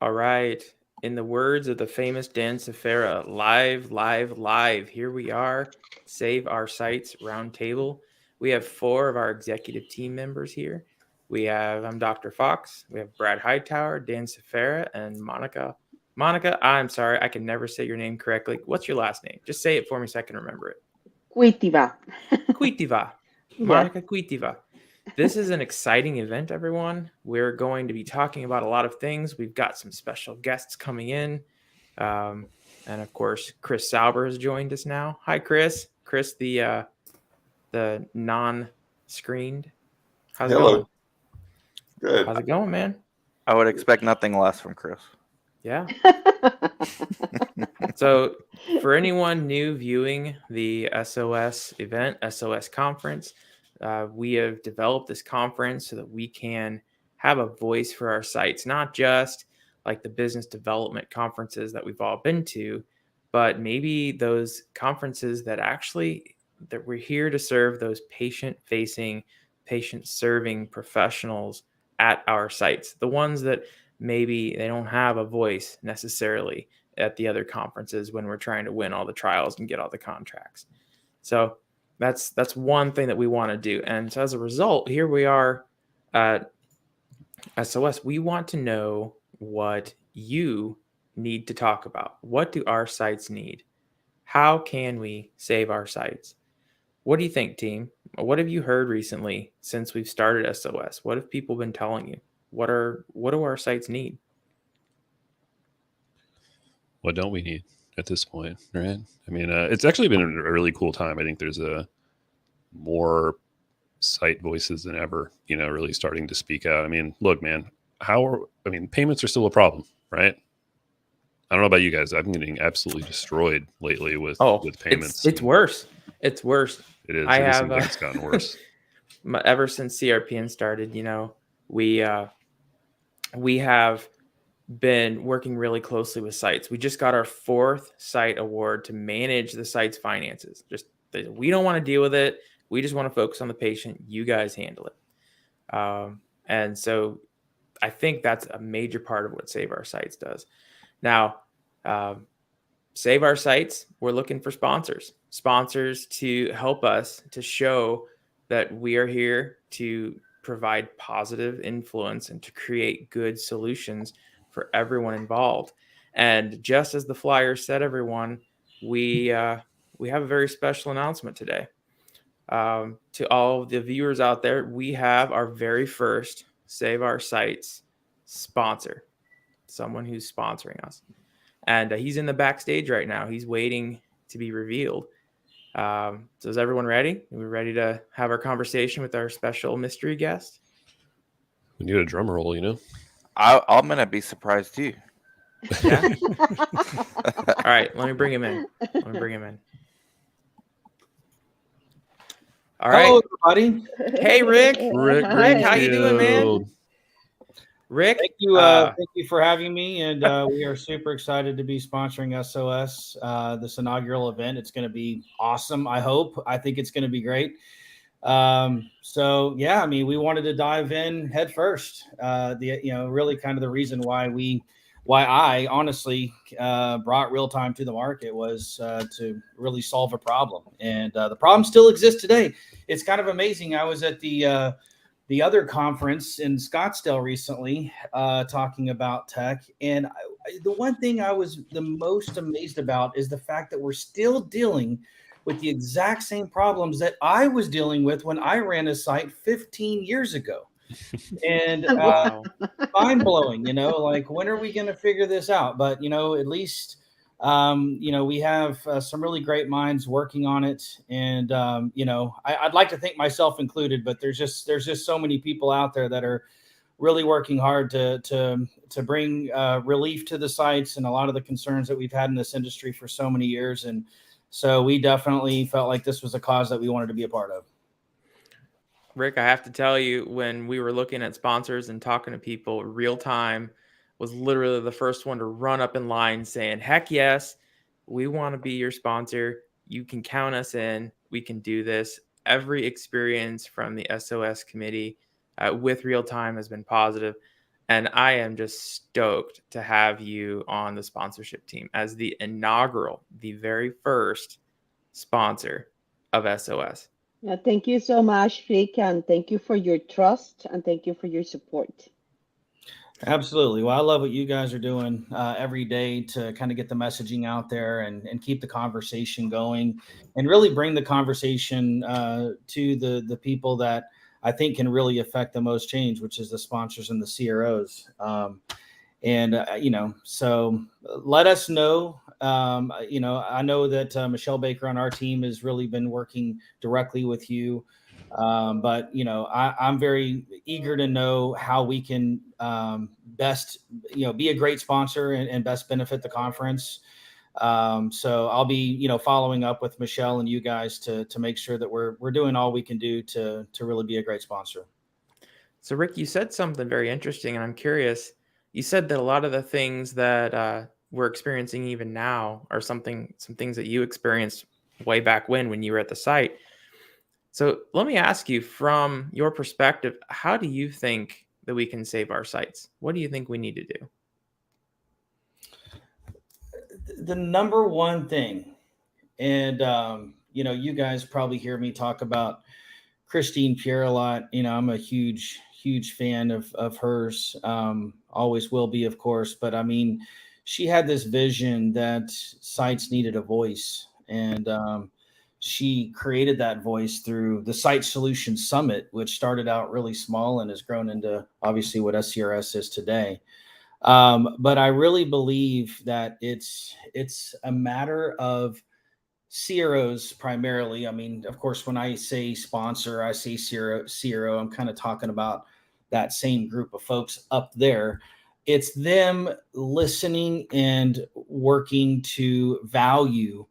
All right. In the words of the famous Dan Cifera, live, live, live. Here we are, Save Our Sites Roundtable. We have four of our executive team members here. I'm Dr. Fox. We have Brad Hightower, Dan Cifera, and Monica. Monica, I'm sorry, I can never say your name correctly. What's your last name? Just say it for me so I can remember it. Cuitiva. Kuitiva. Yes. Monica Kuitiva. This is an exciting event, everyone. We're going to be talking about a lot of things. We've got some special guests coming in. Um, and of course, Chris Sauber has joined us now. Hi, Chris. Chris, the non-screened. How's it Hello. going? Good. How's it going, man? I would expect nothing less from Chris. Yeah. So, for anyone new viewing the SOS event, SOS conference, we have developed this conference so that we can have a voice for our sites, not just like the business development conferences that we've all been to, but maybe those conferences that we're here to serve those patient-facing, patient-serving professionals at our sites, the ones that maybe they don't have a voice necessarily at the other conferences when we're trying to win all the trials and get all the contracts. So that's one thing that we want to do. And so as a result, here we are at SOS. We want to know what you need to talk about. What do our sites need? How can we save our sites? What do you think, team? What have you heard recently since we've started SOS? What have people been telling you? What do our sites need? What don't we need at this point, right? I mean, it's actually been a really cool time. I think there's more site voices than ever, really starting to speak out. I mean, look, man, payments are still a problem, right? I don't know about you guys. I'm getting absolutely destroyed lately with payments. It's worse. It's worse. It is. I It have seems like it's gotten worse. Ever since CRPN started, we have been working really closely with sites. We just got our fourth site award to manage the site's finances. We don't want to deal with it. We just want to focus on the patient. You guys handle it. And so I think that's a major part of what Save Our Sites does. Now, Save Our Sites, we're looking for sponsors to help us to show that we are here to provide positive influence and to create good solutions for everyone involved. And just as the flyer said, everyone, we have a very special announcement today. To all of the viewers out there, we have our very first Save Our Sites sponsor, someone who's sponsoring us. And he's in the backstage right now. He's waiting to be revealed. So is everyone ready? Are we ready to have our conversation with our special mystery guest? We need a drum roll, I'm gonna be surprised too. Yeah. All right, let me bring him in. All right. Hello, everybody. Hey, Rick. Rick, how you doing, man? Rick, thank you for having me, and we are super excited to be sponsoring SOS, this inaugural event. It's going to be awesome. I think it's going to be great. So yeah, I mean, we wanted to dive in head first. Really kind of the reason why I honestly brought real time to the market was to really solve a problem, and the problem still exists today. It's kind of amazing. I was at the other conference in Scottsdale recently, talking about tech. And the one thing I was the most amazed about is the fact that we're still dealing with the exact same problems that I was dealing with when I ran a site 15 years ago. And wow. mind blowing, like, when are we going to figure this out? But, at least, we have some really great minds working on it. And, I'd like to think myself included, but there's just so many people out there that are really working hard to bring relief to the sites and a lot of the concerns that we've had in this industry for so many years. And so we definitely felt like this was a cause that we wanted to be a part of. Rick, I have to tell you, when we were looking at sponsors and talking to people, Real Time was literally the first one to run up in line saying, heck yes, we want to be your sponsor. You can count us in. We can do this. Every experience from the SOS committee with Real Time has been positive. And I am just stoked to have you on the sponsorship team as the inaugural, the very first sponsor of SOS. Yeah, thank you so much, Rick, and thank you for your trust and thank you for your support. Absolutely. Well, I love what you guys are doing every day to kind of get the messaging out there and keep the conversation going and really bring the conversation to the people that I think can really affect the most change, which is the sponsors and the CROs. So let us know. I know that Michelle Baker on our team has really been working directly with you. But I'm very eager to know how we can best, be a great sponsor and best benefit the conference. So I'll be, following up with Michelle and you guys to make sure that we're doing all we can do to really be a great sponsor. So, Rick, you said something very interesting, and I'm curious. You said that a lot of the things that we're experiencing even now are some things that you experienced way back when you were at the site. So let me ask you, from your perspective, how do you think that we can save our sites? What do you think we need to do? The number one thing, and you guys probably hear me talk about Christine Pierre a lot. I'm a huge fan of hers. Always will be, of course. But I mean, she had this vision that sites needed a voice, and she created that voice through the Site Solutions Summit, which started out really small and has grown into obviously what SCRS is today. But I really believe that it's a matter of CROs primarily. I mean, of course, when I say sponsor, I say CRO, I'm kind of talking about that same group of folks up there. It's them listening and working to value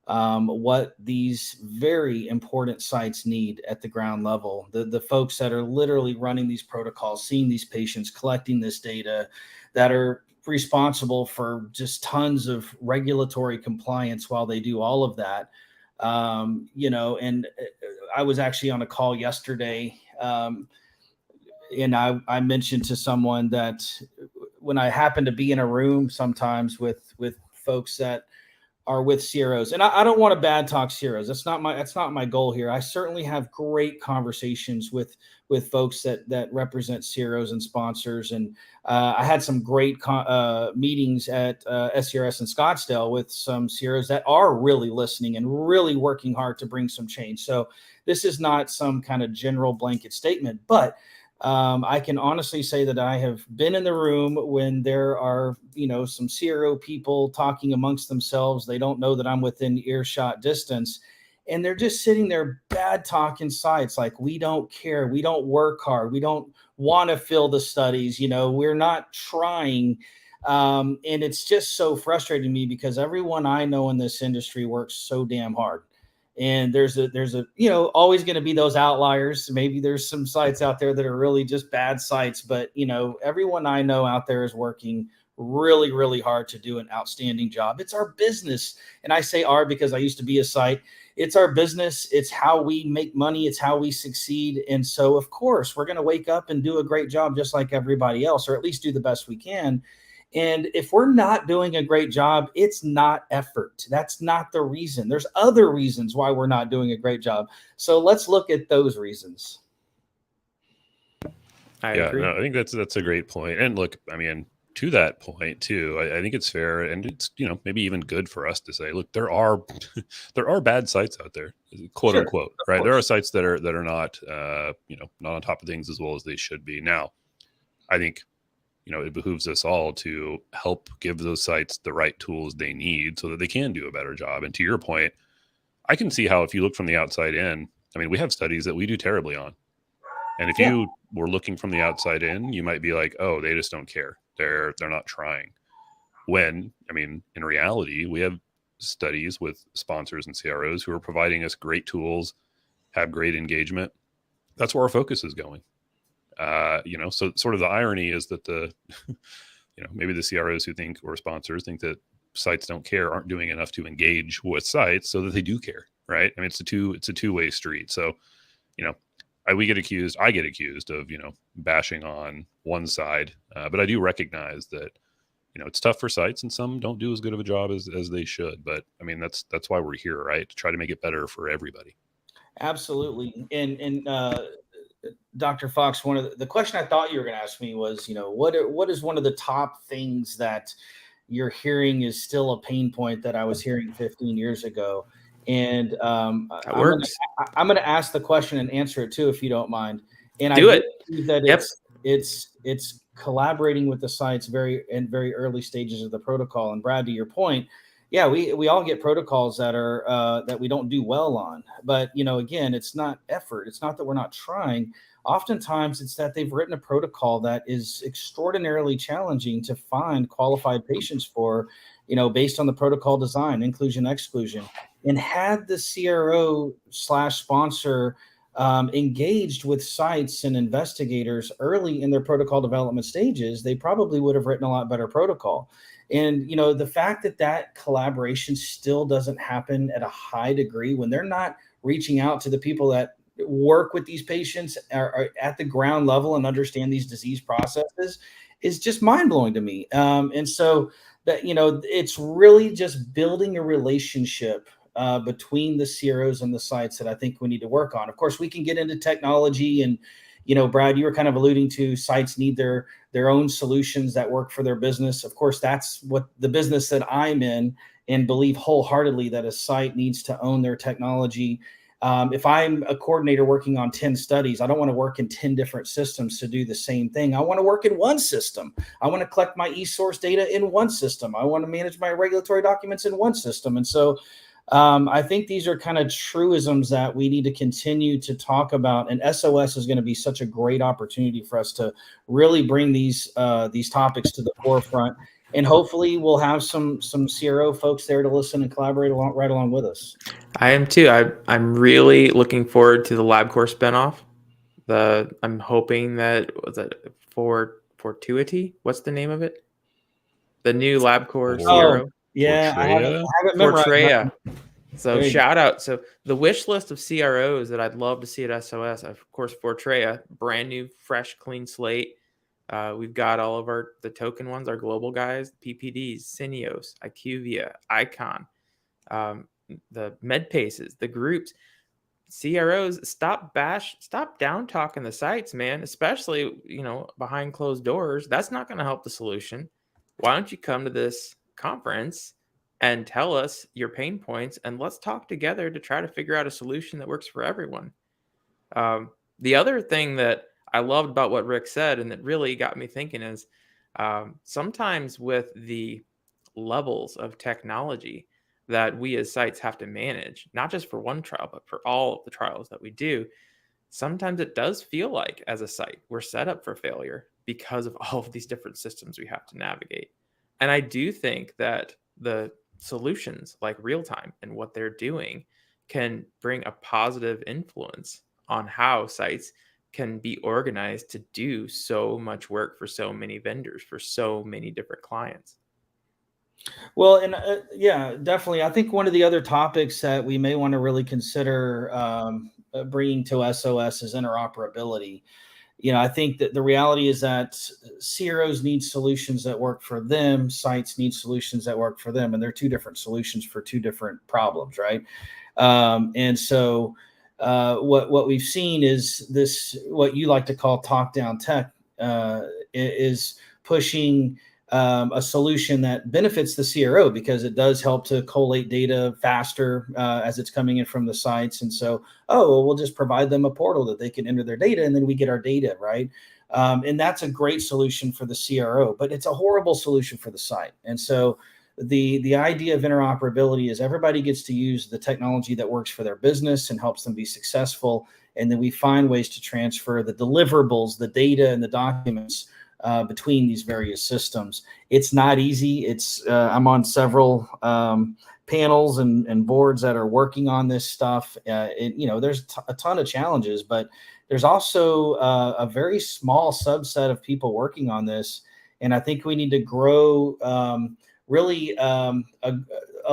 what these very important sites need at the ground level. The folks that are literally running these protocols, seeing these patients, collecting this data, that are responsible for just tons of regulatory compliance while they do all of that. And I was actually on a call yesterday, and I mentioned to someone that when I happen to be in a room sometimes with folks that are with CROs, and I don't want to bad talk CROs. That's not my goal here. I certainly have great conversations with folks that represent CROs and sponsors, and I had some great meetings at SCRS in Scottsdale with some CROs that are really listening and really working hard to bring some change. So this is not some kind of general blanket statement, but I can honestly say that I have been in the room when there are, some CRO people talking amongst themselves. They don't know that I'm within earshot distance, and they're just sitting there bad talking sites like, we don't care, we don't work hard, we don't want to fill the studies, we're not trying. And it's just so frustrating to me because everyone I know in this industry works so damn hard. And there's always going to be those outliers. Maybe there's some sites out there that are really just bad sites, but everyone I know out there is working really, really hard to do an outstanding job. It's our business. And I say our because I used to be a site. It's our business. It's how we make money. It's how we succeed. And so, of course, we're going to wake up and do a great job just like everybody else, or at least do the best we can. And if we're not doing a great job, it's not effort. That's not the reason. There's other reasons why we're not doing a great job. So let's look at those reasons. I agree. No, I think that's a great point. And look, I mean, to that point too, I think it's fair, and it's maybe even good for us to say, look, there are bad sites out there, quote unquote, right? There are sites that are not not on top of things as well as they should be. Now, I think it behooves us all to help give those sites the right tools they need so that they can do a better job. And to your point, I can see how if you look from the outside in, I mean, we have studies that we do terribly on. And if you were looking from the outside in, you might be like, oh, they just don't care. They're not trying. When, I mean, in reality, we have studies with sponsors and CROs who are providing us great tools, have great engagement. That's where our focus is going. So sort of the irony is that maybe the CROs who think, or sponsors think that sites don't care, aren't doing enough to engage with sites so that they do care, right? I mean, it's a two-way street. So, I get accused of, bashing on one side But I do recognize that, it's tough for sites, and some don't do as good of a job as they should. But I mean, that's why we're here, right? To try to make it better for everybody. Absolutely. And Dr. Fox, one of the question I thought you were going to ask me was, what is one of the top things that you're hearing is still a pain point that I was hearing 15 years ago? And That works. I'm gonna ask the question and answer it too, if you don't mind. And Do I it. believe that Yep. it's collaborating with the sites very early stages of the protocol. And Brad, to your point, yeah, we all get protocols that are that we don't do well on. But again, it's not effort. It's not that we're not trying. Oftentimes, it's that they've written a protocol that is extraordinarily challenging to find qualified patients for, based on the protocol design, inclusion, exclusion. And had the CRO/sponsor engaged with sites and investigators early in their protocol development stages, they probably would have written a lot better protocol. And the fact that collaboration still doesn't happen at a high degree when they're not reaching out to the people that work with these patients are at the ground level and understand these disease processes is just mind-blowing to me. And so that it's really just building a relationship between the CROs and the sites that I think we need to work on. Of course, we can get into technology, and Brad, you were kind of alluding to sites need their own solutions that work for their business. Of course, that's what the business that I'm in, and believe wholeheartedly that a site needs to own their technology. If I'm a coordinator working on 10 studies, I don't want to work in 10 different systems to do the same thing. I want to work in one system. I want to collect my eSource data in one system. I want to manage my regulatory documents in one system. And so I think these are kind of truisms that we need to continue to talk about. And SOS is going to be such a great opportunity for us to really bring these topics to the forefront. And hopefully we'll have some CRO folks there to listen and collaborate right along with us. I am too. I'm really looking forward to the LabCorp spinoff. I'm hoping that Fortuity. What's the name of it? The new LabCorp CRO. Yeah, I Fortrea? haven't memorized. Fortrea. So There you shout out. So the wish list of CROs that I'd love to see at SOS, of course, Fortrea, brand new, fresh, clean slate. We've got all of the token ones, our global guys, PPDs, Syneos, IQVIA, Icon, the MedPaces, the groups, CROs. Stop down talking the sites, man. Especially behind closed doors. That's not going to help the solution. Why don't you come to this conference and tell us your pain points, and let's talk together to try to figure out a solution that works for everyone. The other thing that I loved about what Rick said, and that really got me thinking, is sometimes with the levels of technology that we as sites have to manage, not just for one trial, but for all of the trials that we do, sometimes it does feel like as a site, we're set up for failure because of all of these different systems we have to navigate. And I do think that the solutions like real time and what they're doing can bring a positive influence on how sites can be organized to do so much work for so many vendors, for so many different clients. Well, and yeah, definitely. I think one of the other topics that we may want to really consider bringing to SOS is interoperability. I think that the reality is that CROs need solutions that work for them. Sites need solutions that work for them. And they're two different solutions for two different problems, right? And so what we've seen is this, what you like to call top-down tech, is pushing a solution that benefits the CRO because it does help to collate data faster as it's coming in from the sites. And so, we'll just provide them a portal that they can enter their data, and then we get our data, right? And that's a great solution for the CRO, but it's a horrible solution for the site. And so the idea of interoperability is everybody gets to use the technology that works for their business and helps them be successful. And then we find ways to transfer the deliverables, the data, and the documents between these various systems. It's not easy. I'm on several panels and boards that are working on this stuff. There's a ton of challenges, but there's also a very small subset of people working on this. And I think we need to grow a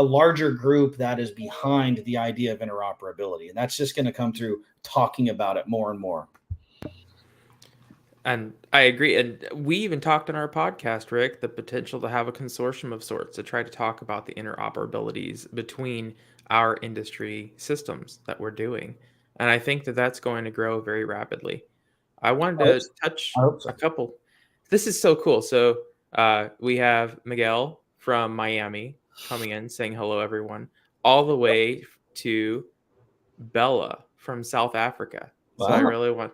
larger group that is behind the idea of interoperability. And that's just going to come through talking about it more and more. And I agree. And we even talked on our podcast, Rick, the potential to have a consortium of sorts to try to talk about the interoperabilities between our industry systems that we're doing. And I think that that's going to grow very rapidly. I wanted I hope to so. I touch hope a so. couple. This is so cool. So we have Miguel from Miami coming in saying hello, everyone, all the way to Bella from South Africa. So I Wow. really want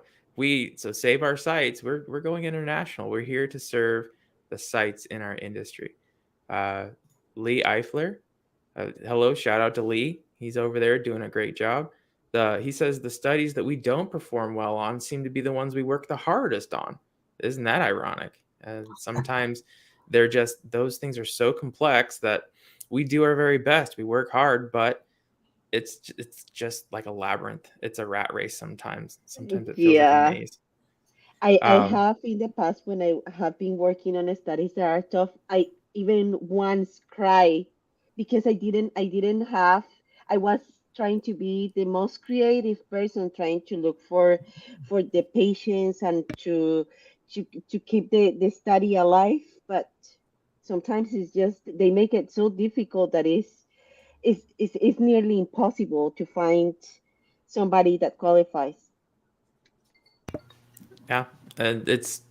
so save our sites. We're going international. We're here to serve the sites in our industry. Uh, Lee Eifler, hello, shout out to Lee. He's over there doing a great job. He says the studies that we don't perform well on seem to be the ones we work the hardest on. Isn't that ironic? Sometimes they're just those things are so complex that we do our very best. We work hard, but it's just like a labyrinth. It's a rat race sometimes. Sometimes it feels like a Yeah. maze. I Um, have in the past when I have been working on studies that are tough, I even once cry because I didn't have I was trying to be the most creative person, trying to look for the patients and to keep the study alive. But sometimes it's just they make it so difficult that it's nearly impossible to find somebody that qualifies. yeah, and it's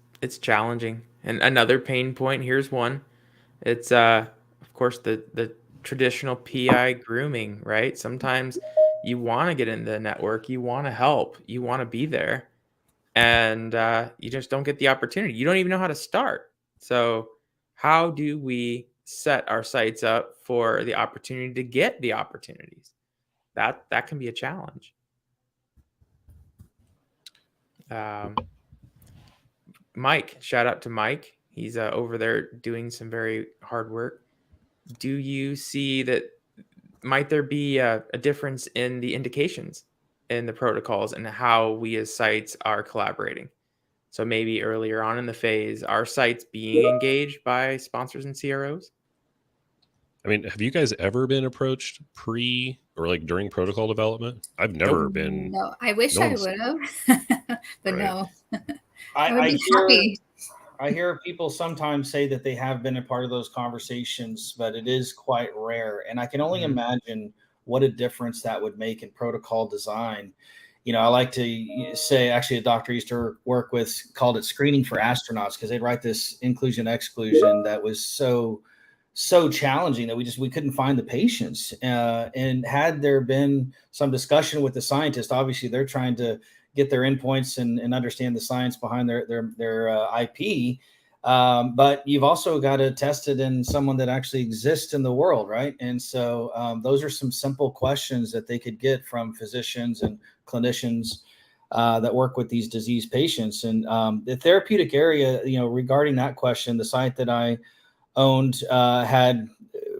challenging. And another pain point, here's one. It's of course the traditional PI grooming, right? Sometimes you want to get in the network, you want to help, you want to be there, and you just don't get the opportunity. You don't even know how to start. So how do we set our sites up for the opportunity to get the opportunities? That can be a challenge. Um, Mike, shout out to Mike. He's over there doing some very hard work. Do you see that might there be a difference in the indications in the protocols and how we as sites are collaborating? So maybe earlier on in the phase, are sites being engaged by sponsors and CROs? I mean, have you guys ever been approached pre or like during protocol development? I've never Nope. been. No, I wish No I one's would have, but right. no, I would I be hear happy. I hear people sometimes say that they have been a part of those conversations, but it is quite rare. And I can only Mhm. imagine what a difference that would make in protocol design. I like to say actually a doctor I used to work with called it screening for astronauts because they'd write this inclusion exclusion that was so challenging that we couldn't find the patients. And had there been some discussion with the scientist, obviously they're trying to get their endpoints and understand the science behind their IP. But you've also got to test it in someone that actually exists in the world, right? And so those are some simple questions that they could get from physicians and clinicians that work with these disease patients. And the therapeutic area, regarding that question, the site that I owned had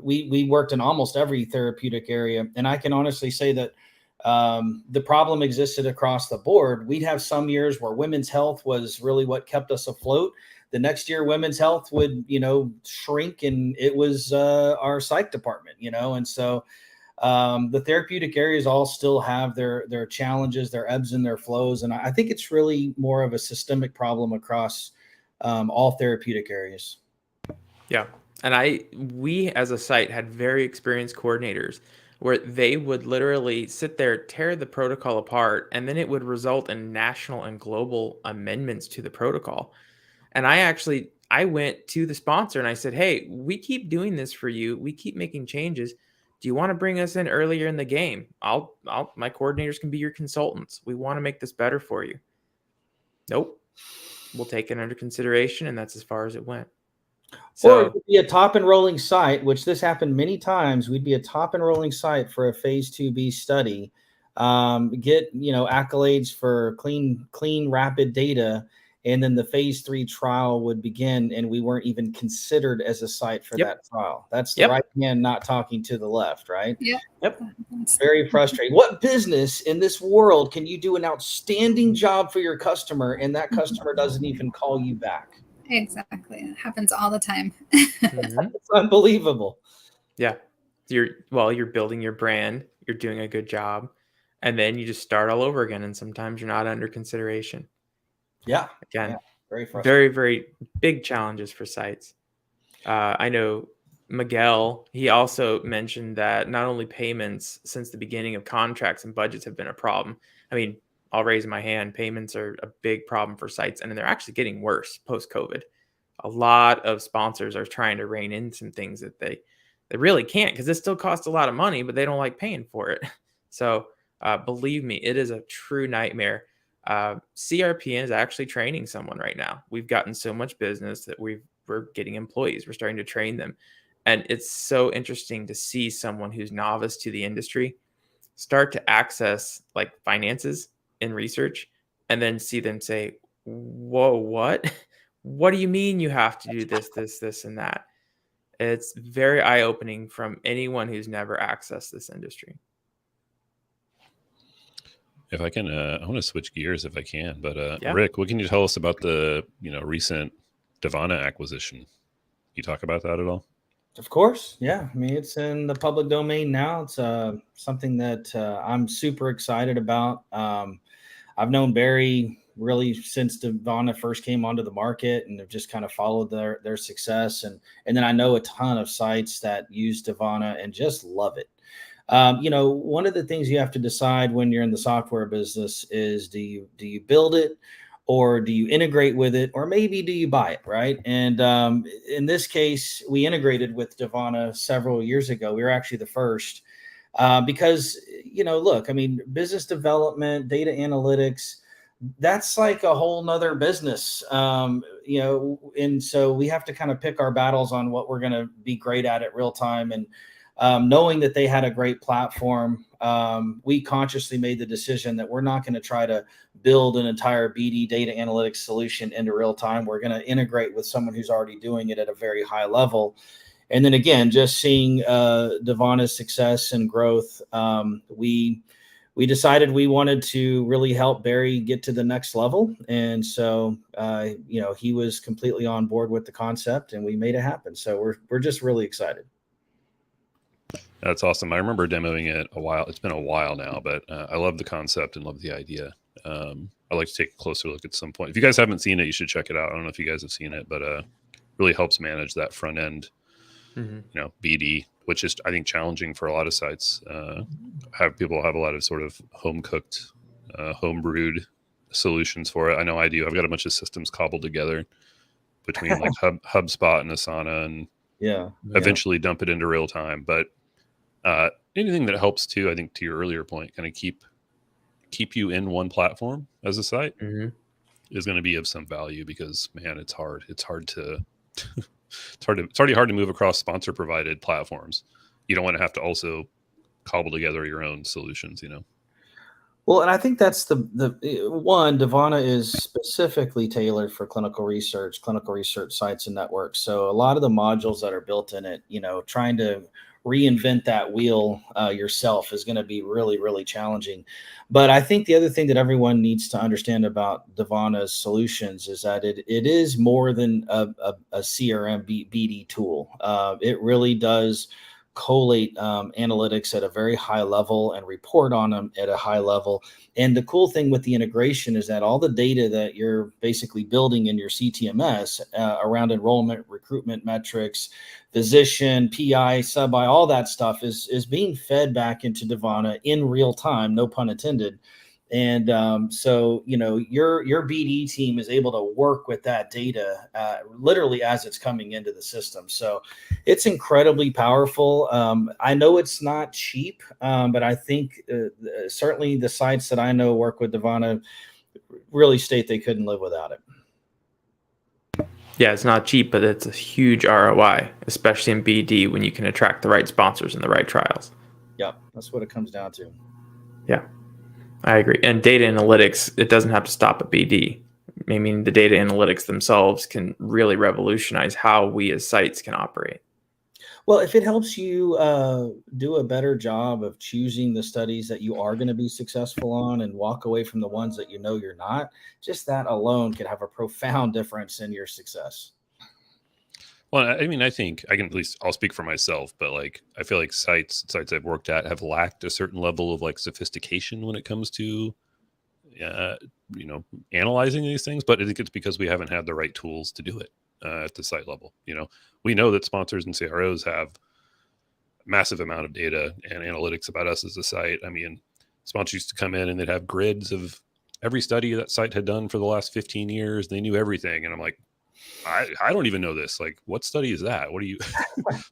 we worked in almost every therapeutic area, and I can honestly say that the problem existed across the board. We'd have some years where women's health was really what kept us afloat. The next year, women's health would shrink, and it was our psych department, and so the therapeutic areas all still have their challenges, their ebbs and their flows, and I think it's really more of a systemic problem across all therapeutic areas. Yeah. And we as a site had very experienced coordinators where they would literally sit there, tear the protocol apart, and then it would result in national and global amendments to the protocol. And I went to the sponsor and I said, "Hey, we keep doing this for you. We keep making changes. Do you want to bring us in earlier in the game? My coordinators can be your consultants. We want to make this better for you." Nope. We'll take it under consideration, and that's as far as it went. Or it So, would be a top enrolling site, which this happened many times. We'd be a top enrolling site for a phase 2B study, get accolades for clean, rapid data, and then the phase 3 trial would begin, and we weren't even considered as a site for yep. that trial. That's the Yep. right hand not talking to the left, right? Yep. Yep. Very frustrating. What business in this world can you do an outstanding job for your customer and that customer doesn't even call you back? Exactly. It happens all the time. Mhm. It's unbelievable. Yeah. You're building your brand, you're doing a good job, and then you just start all over again, and sometimes you're not under consideration. Yeah. Again, Very frustrating. Very, very big challenges for sites. I know Miguel, he also mentioned that not only payments since the beginning of contracts and budgets have been a problem. I mean, I'll raise my hand. Payments are a big problem for sites, and they're actually getting worse post-COVID. A lot of sponsors are trying to rein in some things that they really can't, because it still costs a lot of money, but they don't like paying for it. So believe me, it is a true nightmare. CRPN is actually training someone right now. We've gotten so much business that we're getting employees. We're starting to train them. And it's so interesting to see someone who's novice to the industry start to access like finances and research, and then see them say, whoa, what? What do you mean you have to do this, and that? It's very eye-opening from anyone who's never accessed this industry. If I can, I want to switch gears if I can. But Yeah. Rick, what can you tell us about the recent Devana acquisition? You talk about that at all? Of course, yeah. I mean, it's in the public domain now. It's something that I'm super excited about. I've known Barry really since Devana first came onto the market, and have just kind of followed their success. And then I know a ton of sites that use Devana and just love it. One of the things you have to decide when you're in the software business is, do you build it, or do you integrate with it, or maybe do you buy it, right? And in this case, we integrated with Devana several years ago. We were actually the first, because, look, I mean, business development, data analytics, that's like a whole nother business, and so we have to kind of pick our battles on what we're going to be great at real time. And knowing that they had a great platform, we consciously made the decision that we're not going to try to build an entire BD data analytics solution into real time. We're going to integrate with someone who's already doing it at a very high level. And then again, just seeing Devana's success and growth, we decided we wanted to really help Barry get to the next level. And so, he was completely on board with the concept, and we made it happen. So we're just really excited. That's awesome. I remember demoing it a while. It's been a while now, but I love the concept and love the idea. I'd like to take a closer look at some point. If you guys haven't seen it, you should check it out. I don't know if you guys have seen it, but really helps manage that front end, BD, which is, I think, challenging for a lot of sites. People have a lot of sort of home cooked, home brewed solutions for it. I know I do. I've got a bunch of systems cobbled together between like HubSpot and Asana, and eventually dump it into real time. But anything that helps too, I think, to your earlier point, kind of keep you in one platform as a site is going to be of some value, because man, it's hard. It's already hard to move across sponsor provided platforms. You don't want to have to also cobble together your own solutions, Well, and I think that's the one. Devana is specifically tailored for clinical research sites and networks. So a lot of the modules that are built in it, trying to reinvent that wheel yourself is going to be really, really challenging. But I think the other thing that everyone needs to understand about Devana's solutions is that it is more than a CRM BD tool. It really does collate analytics at a very high level and report on them at a high level. And the cool thing with the integration is that all the data that you're basically building in your CTMS around enrollment, recruitment metrics, physician, PI, sub-I, all that stuff is being fed back into Devana in real time, no pun intended. And so, your BD team is able to work with that data literally as it's coming into the system. So it's incredibly powerful. I know it's not cheap, but I think certainly the sites that I know work with Devana really state they couldn't live without it. Yeah, it's not cheap, but it's a huge ROI, especially in BD, when you can attract the right sponsors and the right trials. Yep, that's what it comes down to. Yeah. I agree. And data analytics, it doesn't have to stop at BD. I mean, the data analytics themselves can really revolutionize how we as sites can operate. Well, if it helps you do a better job of choosing the studies that you are going to be successful on and walk away from the ones that you're not, just that alone could have a profound difference in your success. Well, I mean, I think I can, at least I'll speak for myself, but like, I feel like sites I've worked at have lacked a certain level of like sophistication when it comes to you know, analyzing these things, but I think it's because we haven't had the right tools to do it at the site level. You know, we know that sponsors and CROs have massive amount of data and analytics about us as a site. I mean, sponsors used to come in and they'd have grids of every study that site had done for the last 15 years. They knew everything. And I'm like, I don't even know this. Like, what study is that? What do you?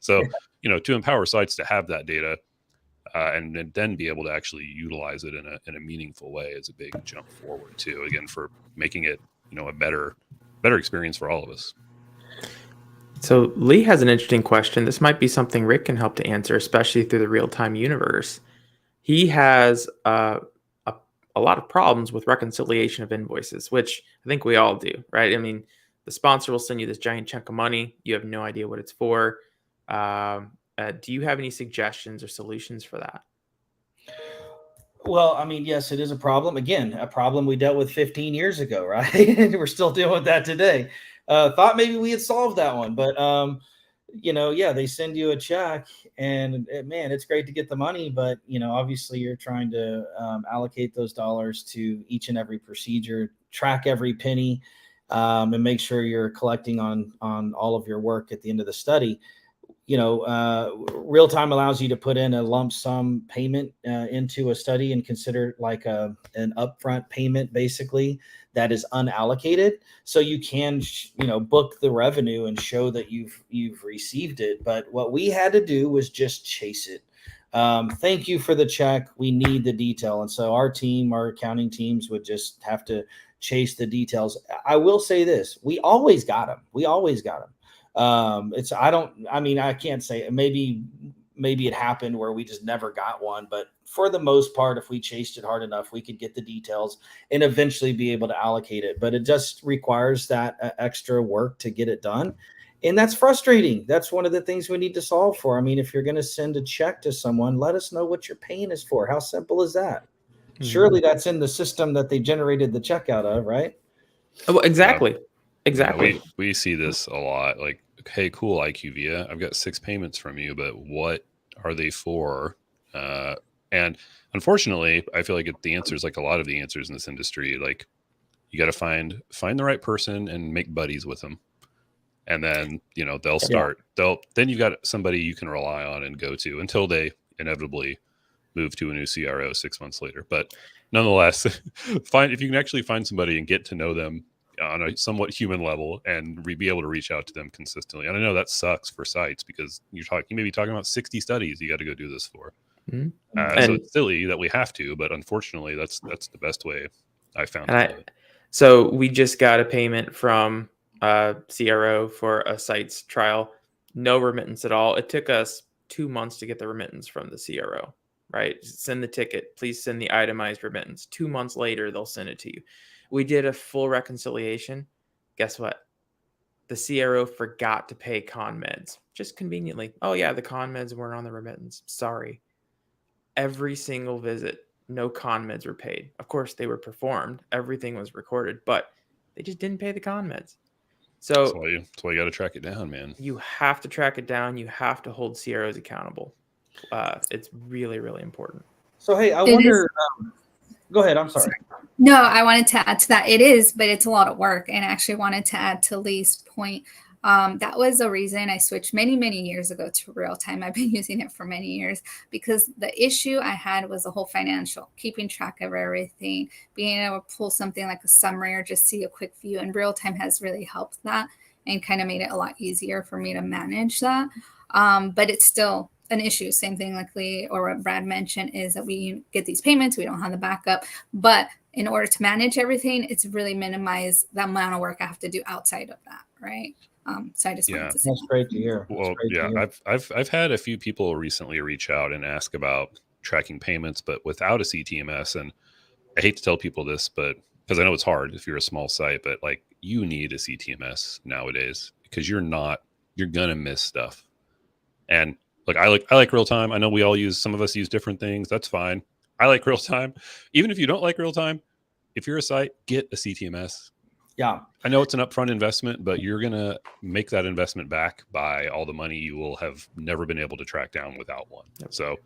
So, you know, to empower sites to have that data and then be able to actually utilize it in a meaningful way is a big jump forward too. Again, for making it, you know, a better experience for all of us. So Lee has an interesting question. This might be something Rick can help to answer, especially through the real-time universe. He has a lot of problems with reconciliation of invoices, which I think we all do, right? I mean, the sponsor will send you this giant chunk of money. You have no idea what it's for. Do you have any suggestions or solutions for that? Well, I mean, yes, it is a problem. Again, a problem we dealt with 15 years ago, right? And we're still dealing with that today. Thought maybe we had solved that one, but you know, yeah, they send you a check, and man, it's great to get the money, but you know, obviously, you're trying to allocate those dollars to each and every procedure, track every penny, and make sure you're collecting on all of your work at the end of the study. You know, real time allows you to put in a lump sum payment into a study and consider like an upfront payment, basically, that is unallocated. So you can, you know, book the revenue and show that you've received it. But what we had to do was just chase it. Thank you for the check. We need the detail. And so our accounting teams would just have to chase the details. I will say this: we always got them. I can't say maybe it happened where we just never got one, but for the most part, if we chased it hard enough, we could get the details and eventually be able to allocate it. But it just requires that extra work to get it done. And that's frustrating. That's one of the things we need to solve for. I mean, if you're going to send a check to someone, let us know what your paying is for. How simple is that? Mm-hmm. Surely that's in the system that they generated the check out of, right? Oh, exactly. Exactly. Yeah, we see this a lot. Like, hey, cool, IQVIA, I've got 6 payments from you, but what are they for? And unfortunately, I feel like the answers, like a lot of the answers in this industry, like you got to find the right person and make buddies with them. And then, you know, then you've got somebody you can rely on and go to until they inevitably move to a new CRO 6 months later. But nonetheless, if you can actually find somebody and get to know them on a somewhat human level and be able to reach out to them consistently. And I know that sucks for sites because you may be talking about 60 studies you got to go do this for. Mm-hmm. So it's silly that we have to, but unfortunately that's the best way I found. So we just got a payment from CRO for a site's trial, no remittance at all. It took us 2 months to get the remittance from the CRO, right? Send the ticket, please send the itemized remittance. 2 months later, they'll send it to you. We did a full reconciliation. Guess what? The CRO forgot to pay con meds, just conveniently. Oh yeah, the con meds weren't on the remittance. Sorry. Every single visit, no con meds were paid. Of course, they were performed. Everything was recorded, but they just didn't pay the con meds. So that's why you got to track it down, man. You have to track it down. You have to hold CROs accountable. It's really, really important. So, hey, I wonder. Go ahead. I'm sorry. No, I wanted to add to that. It is, but it's a lot of work. And I actually wanted to add to Lee's point. That was a reason I switched many, many years ago to real time. I've been using it for many years because the issue I had was the whole financial, keeping track of everything, being able to pull something like a summary or just see a quick view. And real time has really helped that and kind of made it a lot easier for me to manage that. But it's still an issue. Same thing like Lee or what Brad mentioned is that we get these payments, we don't have the backup, but in order to manage everything, it's really minimize the amount of work I have to do outside of that, right? So I just wanted to say that's great to hear. Well, yeah, I've had a few people recently reach out and ask about tracking payments, but without a CTMS. And I hate to tell people this, but because I know it's hard if you're a small site, but like you need a CTMS nowadays because you're gonna miss stuff. And like I like real time. I know some of us use different things. That's fine. I like real time. Even if you don't like real time, if you're a site, get a CTMS. Yeah. I know it's an upfront investment, but you're going to make that investment back by all the money you will have never been able to track down without one. So,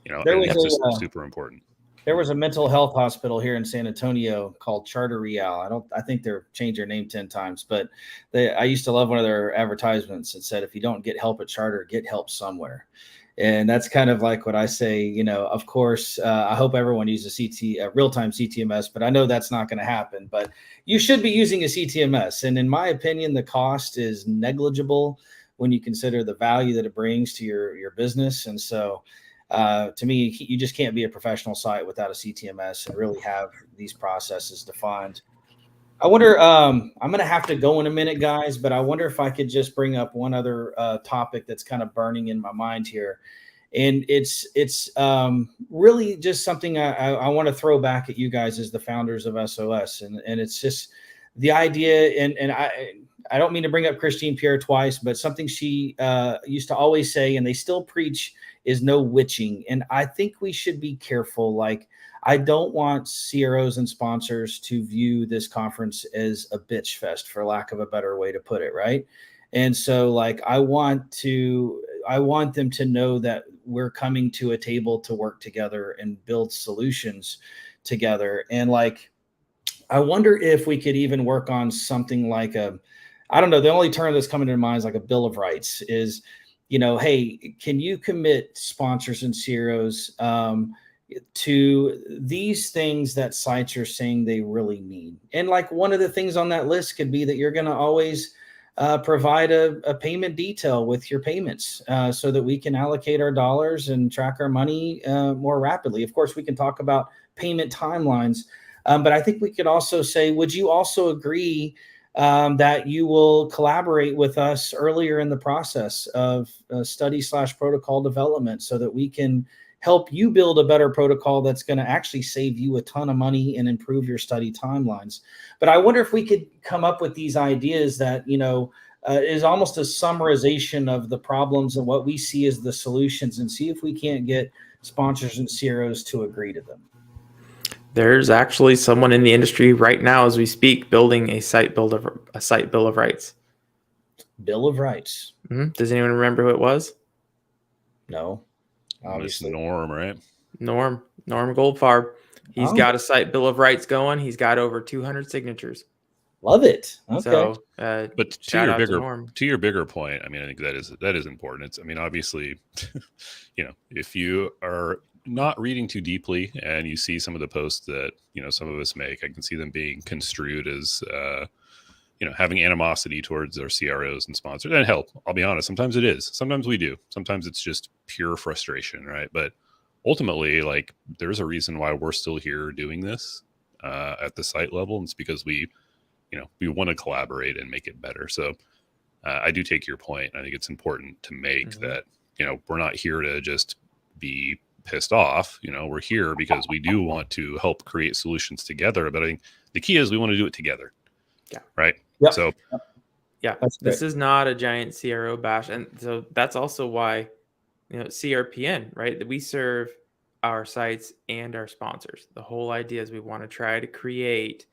you know, it's just super important. There was a mental health hospital here in San Antonio called Charter Real. I think they're changed their name 10 times, but I used to love one of their advertisements that said, if you don't get help at Charter, get help somewhere. And that's kind of like what I say, you know, of course, I hope everyone uses real-time CTMS, but I know that's not going to happen, but you should be using a CTMS. And in my opinion, the cost is negligible when you consider the value that it brings to your business. And so, to me, you just can't be a professional site without a CTMS and really have these processes defined. I wonder, I'm going to have to go in a minute, guys, but I wonder if I could just bring up one other topic that's kind of burning in my mind here. And it's really just something I want to throw back at you guys as the founders of SOS. And it's just the idea, and I don't mean to bring up Christine Pierre twice, but something she used to always say, and they still preach, is no witching. And I think we should be careful. Like, I don't want CROs and sponsors to view this conference as a bitch fest, for lack of a better way to put it, right? And so, like, I want them to know that we're coming to a table to work together and build solutions together. And like, I wonder if we could even work on something like I don't know, the only term that's coming to mind is like a Bill of Rights. Is, you know, hey, can you commit sponsors and CROs to these things that sites are saying they really need? And like, one of the things on that list could be that you're going to always provide a payment detail with your payments so that we can allocate our dollars and track our money more rapidly. Of course, we can talk about payment timelines, but I think we could also say, would you also agree that you will collaborate with us earlier in the process of study/protocol development so that we can help you build a better protocol that's going to actually save you a ton of money and improve your study timelines. But I wonder if we could come up with these ideas that, you know, is almost a summarization of the problems and what we see as the solutions, and see if we can't get sponsors and CROs to agree to them. There's actually someone in the industry right now, as we speak, building a site bill of rights. Bill of Rights. Mm-hmm. Does anyone remember who it was? No, obviously. Norm, right? Norm Goldfarb. He's got a site bill of rights going. He's got over 200 signatures. Love it. Okay. So, but to your bigger point, I mean, I think that is important. It's, I mean, obviously, you know, if you are not reading too deeply and you see some of the posts that, you know, some of us make, I can see them being construed as, you know, having animosity towards our CROs and sponsors. And help, I'll be honest, sometimes it is. Sometimes we do. Sometimes it's just pure frustration, right? But ultimately, like, there's a reason why we're still here doing this at the site level. And it's because we want to collaborate and make it better. So I do take your point. I think it's important to make that, you know, we're not here to just be pissed off. You know, we're here because we do want to help create solutions together. But I think the key is we want to do it together. Yeah. Right. Yep. So yeah, this is not a giant CRO bash. And so that's also why, you know, CRPN, right? That we serve our sites and our sponsors. The whole idea is we want to try to create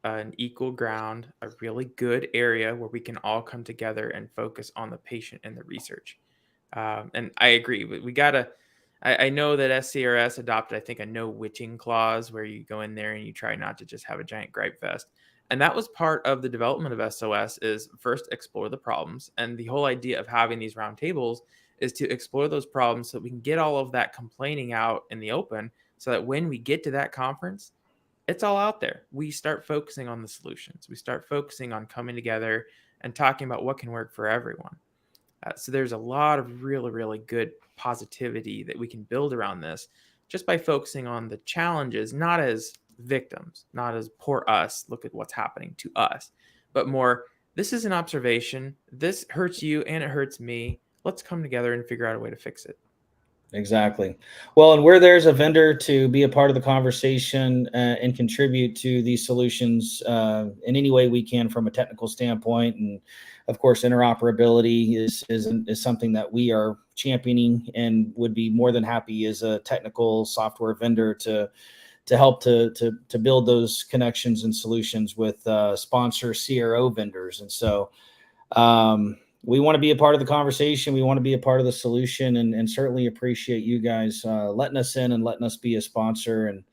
an equal ground, a really good area where we can all come together and focus on the patient and the research. And I agree. We gotta. I know that SCRS adopted, I think, a no witching clause where you go in there and you try not to just have a giant gripe fest. And that was part of the development of SOS, is first explore the problems. And the whole idea of having these roundtables is to explore those problems so that we can get all of that complaining out in the open, so that when we get to that conference, it's all out there. We start focusing on the solutions. We start focusing on coming together and talking about what can work for everyone. So there's a lot of really, really good positivity that we can build around this just by focusing on the challenges, not as victims, not as poor us, look at what's happening to us, but more, this is an observation. This hurts you and it hurts me. Let's come together and figure out a way to fix it. Exactly. Well, and where there's a vendor to be a part of the conversation and contribute to these solutions in any way we can from a technical standpoint, and of course, interoperability is something that we are championing and would be more than happy as a technical software vendor to help to build those connections and solutions with sponsor CRO vendors. And so we want to be a part of the conversation. We want to be a part of the solution, and certainly appreciate you guys letting us in and letting us be a sponsor. And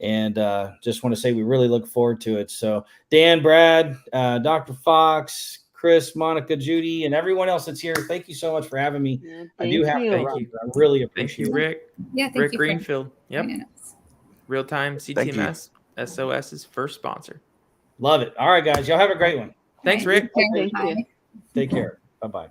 And just want to say we really look forward to it. So Dan, Brad, Dr. Fox, Chris, Monica, Judy, and everyone else that's here, thank you so much for having me. Yeah, I do have thank to you. run, but I really Thank appreciate you, it. Rick. Yeah, thank Rick you for Greenfield. Yep. joining us. Real time Thank you. CTMS SOS's first sponsor. Love it. All right, guys. Y'all have a great one. Thanks, All right, Rick. take care. Thank you. Bye. Take care. Bye-bye.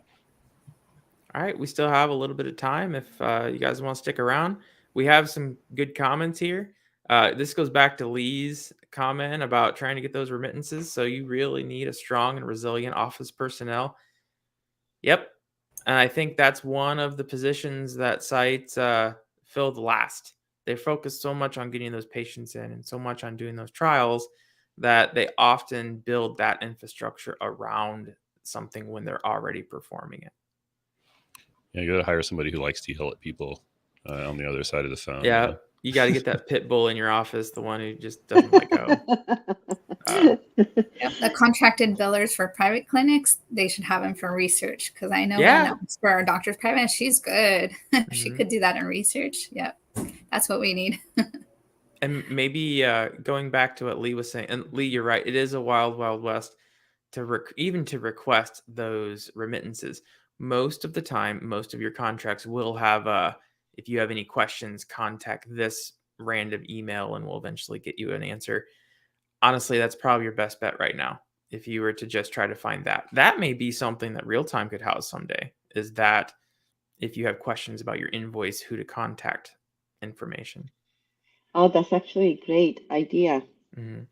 All right, we still have a little bit of time if you guys want to stick around. We have some good comments here. This goes back to Lee's comment about trying to get those remittances. So you really need a strong and resilient office personnel. Yep. And I think that's one of the positions that sites filled last. They focus so much on getting those patients in and so much on doing those trials that they often build that infrastructure around something when they're already performing it. Yeah, you got to hire somebody who likes to yell at people on the other side of the phone. Yeah, You know? you got to get that pit bull in your office, the one who just doesn't let go. Yep, the contracted billers for private clinics, they should have them for research because I know Yeah. one that was for our doctor's private. She's good. She Mhm. could do that in research. Yep, that's what we need. And maybe going back to what Lee was saying, and Lee, you're right. It is a wild, wild west to even to request those remittances. Most of the time, most of your contracts will have if you have any questions, contact this random email, and we'll eventually get you an answer. Honestly, that's probably your best bet right now. If you were to just try to find that, that may be something that real time could house someday. Is that if you have questions about your invoice, who to contact information. Oh, that's actually a great idea. Mhm.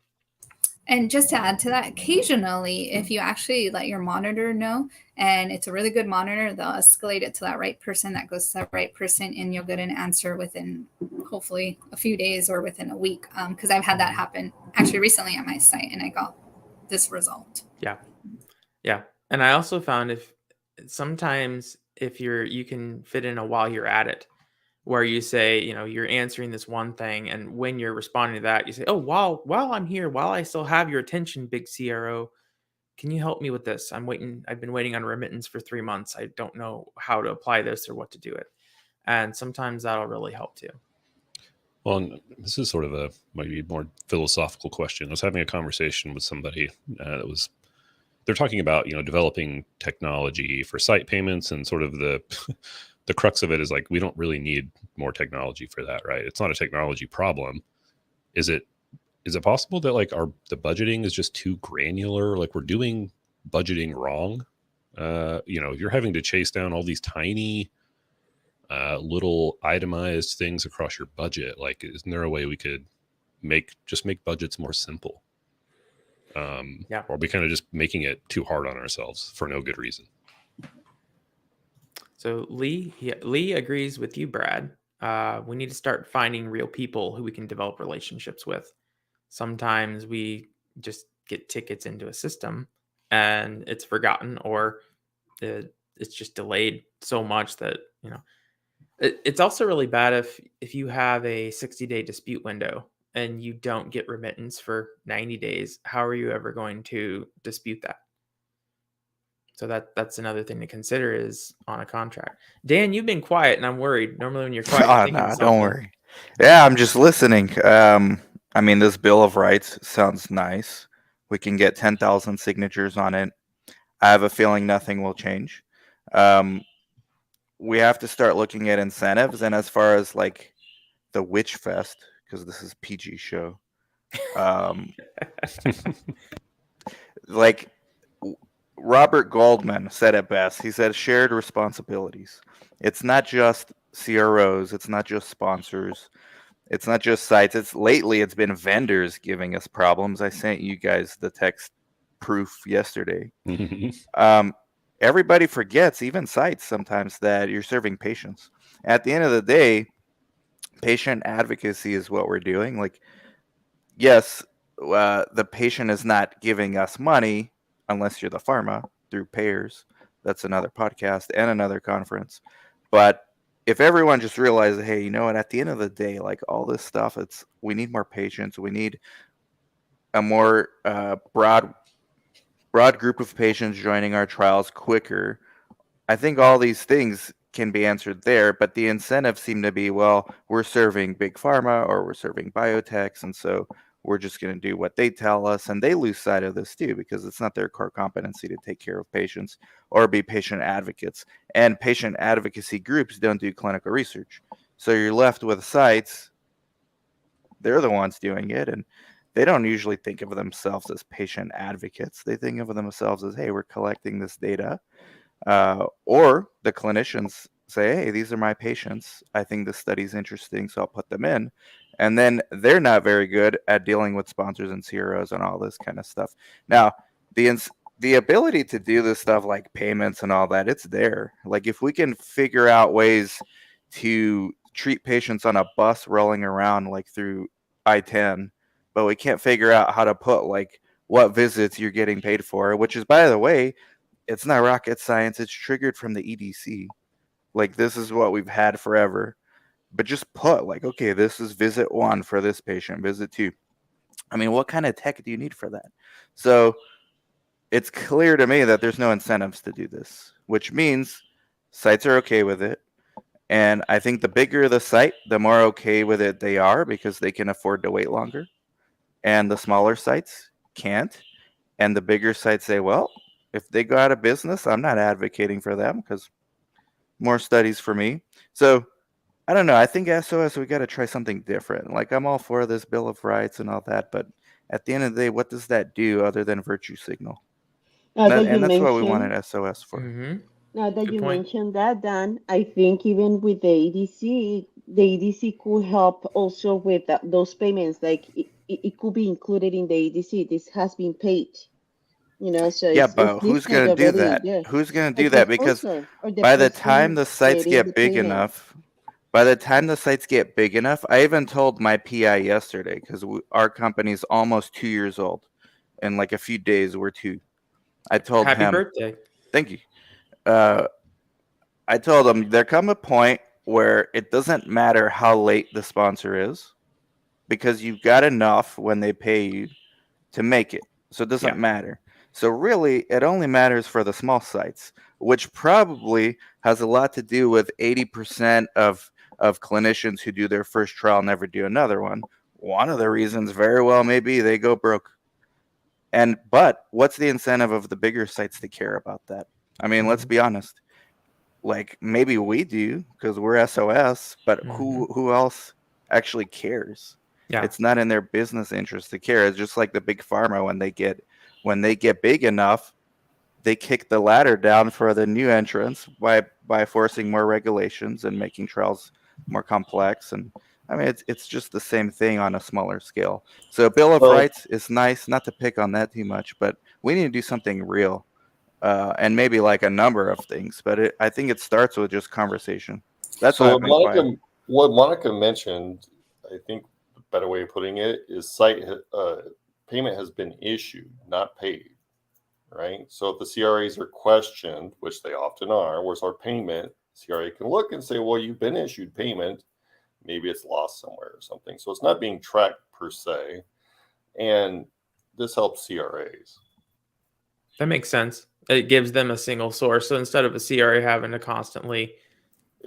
And just to add to that, occasionally, if you actually let your monitor know and it's a really good monitor, they'll escalate it to that right person that goes to that right person, and you'll get an answer within hopefully a few days or within a week. Because I've had that happen actually recently at my site, and I got this result. Yeah. Yeah. And I also found if sometimes if you can fit in a while you're at it, where you say, you're answering this one thing, and when you're responding to that, you say, "Oh, while I'm here, while I still have your attention, big CRO, can you help me with this? I've been waiting on remittance for 3 months. I don't know how to apply this or what to do it." And sometimes that'll really help too. Well, and this is sort of a maybe more philosophical question. I was having a conversation with somebody they're talking about, developing technology for site payments, and sort of the the crux of it is like, we don't really need more technology for that, right? It's not a technology problem. Is it possible that like the budgeting is just too granular? Like we're doing budgeting wrong? You're having to chase down all these tiny little itemized things across your budget. Like, isn't there a way we could make budgets more simple? Yeah. Or are we kind of just making it too hard on ourselves for no good reason? So Lee agrees with you, Brad. We need to start finding real people who we can develop relationships with. Sometimes we just get tickets into a system and it's forgotten, or it's just delayed so much that it's also really bad if you have a 60-day dispute window and you don't get remittance for 90 days. How are you ever going to dispute that? So that's another thing to consider is on a contract. Dan, you've been quiet, and I'm worried. Normally, when you're quiet, you're thinking Nah, something. don't worry. Yeah, I'm just listening. I mean, this Bill of Rights sounds nice. We can get 10,000 signatures on it. I have a feeling nothing will change. We have to start looking at incentives, and as far as like the Witch Fest, because this is PG show, like Robert Goldman said it best. He said shared responsibilities. It's not just CROs, it's not just sponsors, it's not just sites. It's been vendors giving us problems. I sent you guys the text proof yesterday. Everybody forgets, even sites sometimes, that you're serving patients. At the end of the day, patient advocacy is what we're doing. Like, yes, the patient is not giving us money unless you're the pharma through payers. That's another podcast and another conference. But if everyone just realizes, hey, you know what, at the end of the day, like all this stuff, we need more patients. We need a more broad group of patients joining our trials quicker. I think all these things can be answered there, but the incentives seem to be, well, we're serving big pharma or we're serving biotechs, and so we're just going to do what they tell us, and they lose sight of this too because it's not their core competency to take care of patients or be patient advocates. And patient advocacy groups don't do clinical research. So you're left with sites, they're the ones doing it, and they don't usually think of themselves as patient advocates. They think of themselves as, hey, we're collecting this data. Or the clinicians say, hey, these are my patients. I think this study's interesting, so I'll put them in. And then they're not very good at dealing with sponsors and CROs and all this kind of stuff. Now, the ability to do this stuff like payments and all that, it's there. Like if we can figure out ways to treat patients on a bus rolling around like through I-10, but we can't figure out how to put like what visits you're getting paid for, which is, by the way, it's not rocket science. It's triggered from the EDC. Like this is what we've had forever. But just put like, okay, this is visit 1 for this patient, visit 2. I mean, what kind of tech do you need for that? So it's clear to me that there's no incentives to do this, which means sites are okay with it. And I think the bigger the site, the more okay with it they are because they can afford to wait longer. And the smaller sites can't. And the bigger sites say, well, if they go out of business, I'm not advocating for them because more studies for me. So I don't know. I think SOS, we got to try something different. Like I'm all for this Bill of Rights and all that, but at the end of the day, what does that do other than virtue signal? Now that you And that's what we mentioned, wanted SOS for. now that Good you point. mentioned that, Dan, I think even with the EDC could help also with those payments. Like it could be included in the EDC. This has been paid, so Yeah, it's but who's listed going to do already that? there. Who's going to Like do the that? Because sponsor or the by the time person the sites getting the get big payment. enough, I even told my PI yesterday because our company's almost 2 years old. In like a few days, we're 2. I told Happy him, birthday. thank you. I told him there come a point where it doesn't matter how late the sponsor is because you've got enough when they pay you to make it. So it doesn't matter. So really, it only matters for the small sites, which probably has a lot to do with 80% of clinicians who do their first trial never do another one. One of the reasons very well may be they go broke. But what's the incentive of the bigger sites to care about that? I mean, let's be honest. Like maybe we do because we're SOS, but who else actually cares? Yeah. It's not in their business interest to care. It's just like the big pharma when they get big enough, they kick the ladder down for the new entrants by forcing more regulations and making trials more complex. And I mean, it's just the same thing on a smaller scale. So Bill of Rights is nice, not to pick on that too much, but we need to do something real. And maybe like a number of things, but I think it starts with just conversation. That's So why I've been quiet. what Monica mentioned, I think the better way of putting it is site payment has been issued, not paid, right? So if the CRAs are questioned, which they often are, where's our payment? CRA can look and say, well, you've been issued payment. Maybe it's lost somewhere or something. So it's not being tracked per se. And this helps CRAs. That makes sense. It gives them a single source. So instead of a CRA having to constantly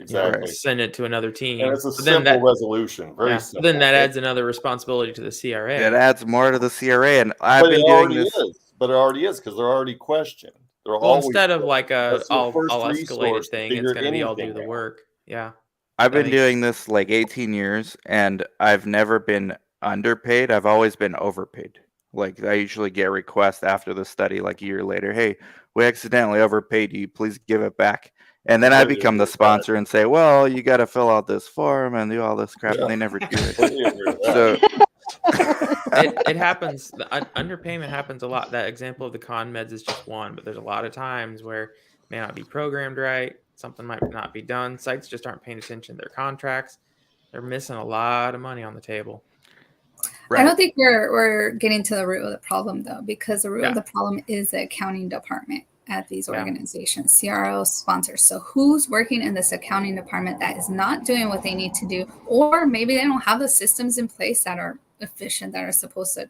send it to another team. And it's a simple resolution. Very simple. Then that adds another responsibility to the CRA. It adds more to the CRA. And I've been doing this. But it already is because they're already questioned. Well, instead of like I'll escalated thing, it's going to be I'll do the work. Yeah. I've been doing this like 18 years and I've never been underpaid. I've always been overpaid. Like I usually get requests after the study, like a year later, hey, we accidentally overpaid you. Please give it back. And then I become the sponsor and say, well, you got to fill out this form and do all this crap. And they never do it. So it happens. The underpayment happens a lot. That example of the con meds is just one, but there's a lot of times where it may not be programmed right. Something might not be done. Sites just aren't paying attention to their contracts. They're missing a lot of money on the table. Right. I don't think we're getting to the root of the problem, though, because the root of the problem is the accounting department at these organizations, CRO sponsors. So who's working in this accounting department that is not doing what they need to do, or maybe they don't have the systems in place that are efficient, that are supposed to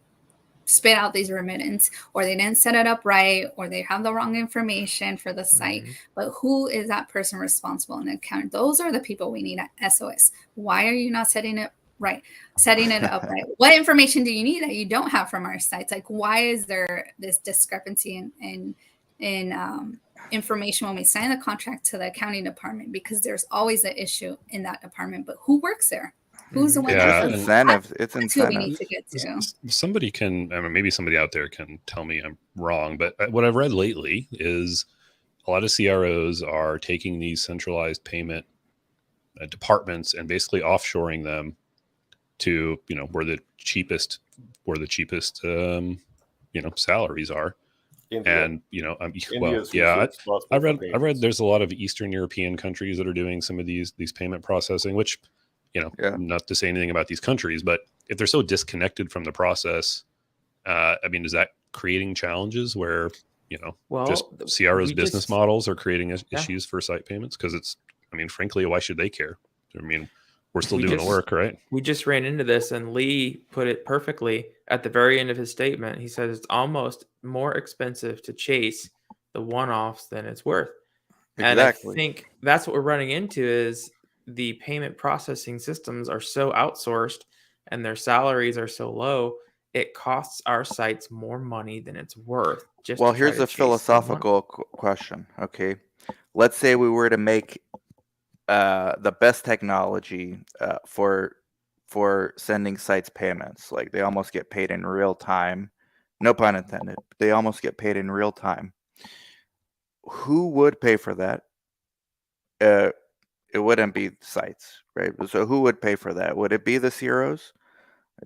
spit out these remittance, or they didn't set it up right, or they have the wrong information for the site. Mhm. But who is that person responsible in the account? Those are the people we need at SOS. Why are you not setting it right? Setting it up right. What information do you need that you don't have from our sites? Like, why is there this discrepancy in information when we sign the contract to the accounting department? Because there's always an issue in that department. But who works there? Who's the one? Yeah, It's and- incentives. It's That's who we need incentives. to get to. Somebody can, I mean, maybe somebody out there can tell me I'm wrong, but what I've read lately is a lot of CROs are taking these centralized payment departments and basically offshoring them to, you know, where the cheapest salaries are. India. And, you know, India's yeah, responsible I for read payments. there's a lot of Eastern European countries that are doing some of these payment processing, which, you know, Yeah. not to say anything about these countries, but if they're so disconnected from the process, I mean, is that creating challenges where, you know, just Well, CRO's we business just- models are creating Yeah. issues for site payments? Because it's, I mean, frankly, why should they care? I mean, we're still We doing just- the work, right? We just ran into this, and Lee put it perfectly at the very end of his statement. He says it's almost more expensive to chase the one-offs than it's worth. And I Exactly. think that's what we're running into is the payment processing systems are so outsourced and their salaries are so low, it costs our sites more money than it's worth. Just Well, to try here's to a chase the money. philosophical question. Okay, let's say we were to make the best technology for sending sites payments. Like they almost get paid in real time. No pun intended. They almost get paid in real time. Who would pay for that? It wouldn't be sites, right? So who would pay for that? Would it be the CROs?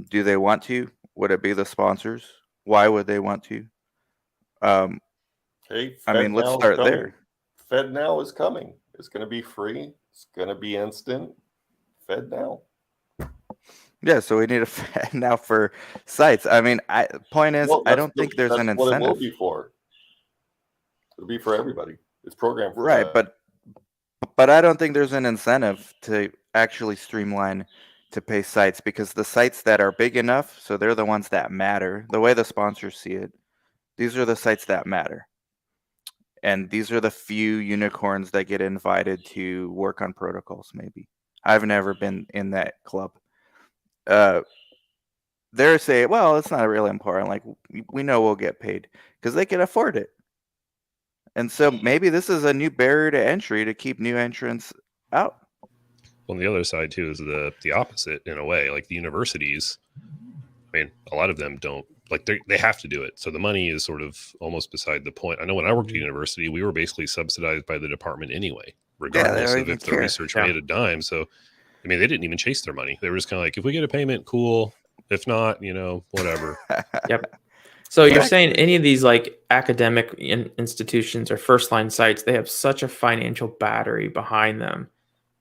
Do they want to? Would it be the sponsors? Why would they want to? Hey, I mean, let's FedNow is start coming. there. FedNow is coming. It's going to be free. It's going to be instant. FedNow. Yeah, so we need a Fed now for sites. I mean, point is, Well, I don't think there's an that's what it will incentive. be for. It'll be for everybody. It's programmed for Right, that. but I don't think there's an incentive to actually streamline to pay sites because the sites that are big enough, so they're the ones that matter. The way the sponsors see it, these are the sites that matter. And these are the few unicorns that get invited to work on protocols, maybe. I've never been in that club. They're saying, well, it's not really important. Like, we know we'll get paid because they can afford it. And so maybe this is a new barrier to entry to keep new entrants out. Well, on the other side too is the opposite in a way. Like the universities, I mean, a lot of them don't like they have to do it. So the money is sort of almost beside the point. I know when I worked at university, we were basically subsidized by the department anyway, regardless don't of even if the care. research Yeah. made a dime. So, I mean, they didn't even chase their money. They were just kind of like, if we get a payment, cool. If not, you know, whatever. Yep. So you're Exactly. saying any of these like academic institutions or first line sites, they have such a financial battery behind them